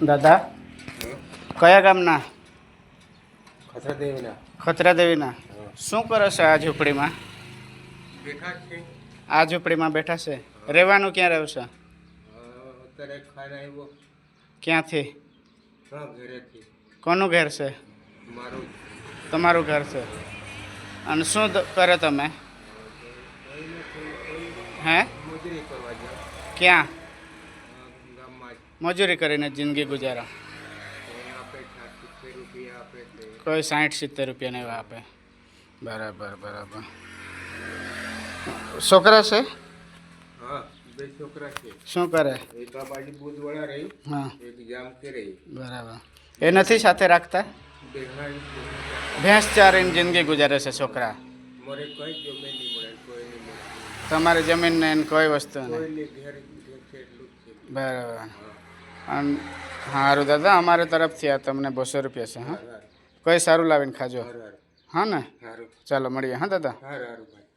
દાદા કયા ગામના? ખતરાદેવીના. ખતરાદેવીના. શું કરે છે આ ઝૂંપડીમાં? બેઠા છે. આ ઝૂંપડીમાં બેઠા છે. રહેવાનું ક્યાં રહ્યું છે? અત્યારે ખાઈને આવ્યો. ક્યાંથી? ઘરેથી. કોનું ઘર છે? મારું. તમારું ઘર છે. અને શું કરે તમે? હે? મજૂરી કરવા જાઉં. ક્યાં? ગામમાં જ. મજૂરી કરીને જિંદગી ગુજારો? આપે 60-70 રૂપિયા આપે છે. કોઈ 60-70 રૂપિયાને એવા આપે. બરાબર બરાબર. છોકરા છે? હા, 2 છોકરા છે. શું કરે? એક આ બાજુ બુધવાળા રહી, હા એક જામ કે રહી. બરાબર. એ નથી સાથે રાખતા? ભેંસ ચારીને જિંદગી ગુજારે છે છોકરા. મારે કોઈ જમીન નહીં મળે, કોઈ નહીં મળે. તમારી જમીન ને કોઈ વસ્તુ નહીં? કોઈને ઘેર છે એટલું જ છે. બરાબર. અને સારું દાદા, અમારે તરફથી આ તમને 200 રૂપિયા છે. હા, કોઈ સારું લાવીને ખાજો. હારું. હા ને? સારું ચાલો મળીએ. હા દાદા. સારું ભાઈ.